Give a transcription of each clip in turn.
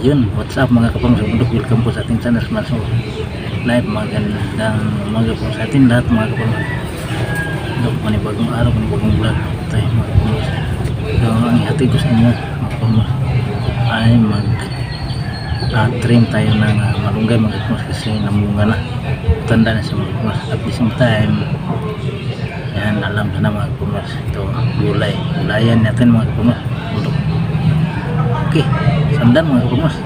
Yun, what's up mga kapang sa bundok, welcome po sa ating channel Smash Live. Magandang umaga po sa ating lahat mga kapang. Ito, panibagong araw, panibagong vlog tayo mga kapang. So, ang ihatid ko sa inyo mga kapang ay mag-trim tayo ng malunggay mga kapang kasi namunga na, tanda na siya mga kapang. At the same time, yan, alam na mga kapang, ito gulayan natin mga kapang bundok. Oke, sandan mga kapag.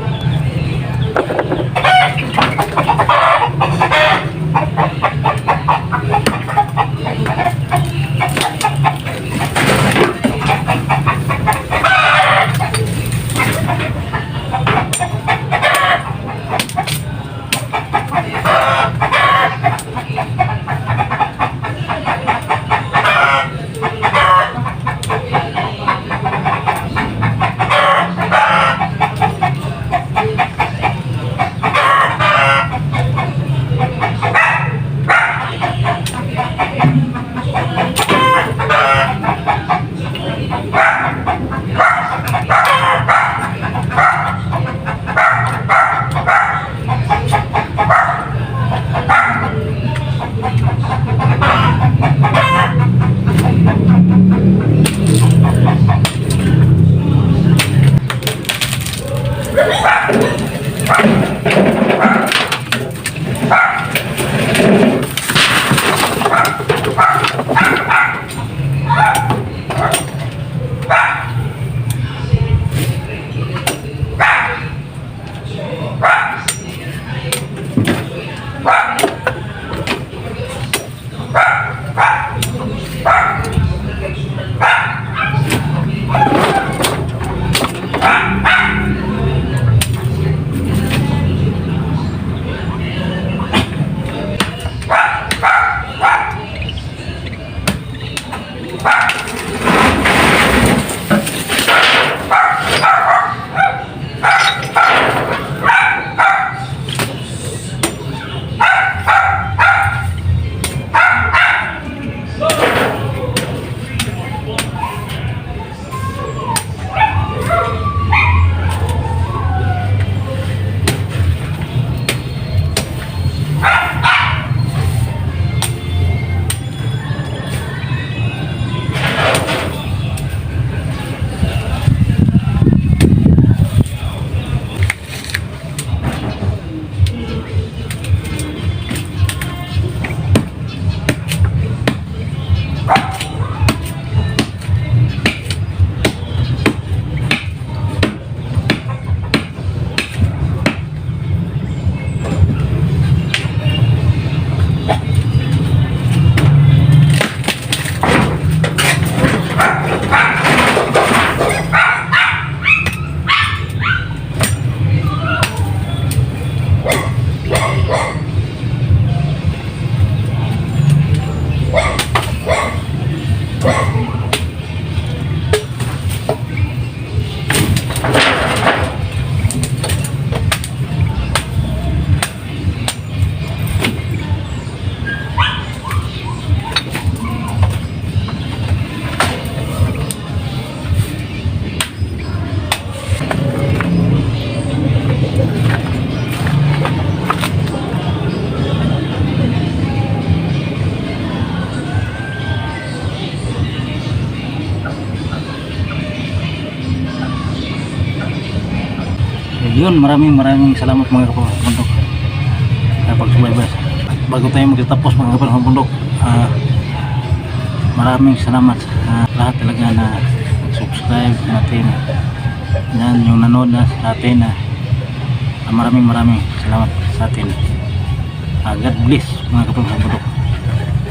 Yun, maraming salamat mga kapag-bundok sa pagsubaybay. Bago tayo magtatapos mga kapag-bundok, maraming salamat sa lahat talaga na subscribe natin, yan yung nanood na sa atin. Maraming salamat sa atin. God bless mga kapag-bundok.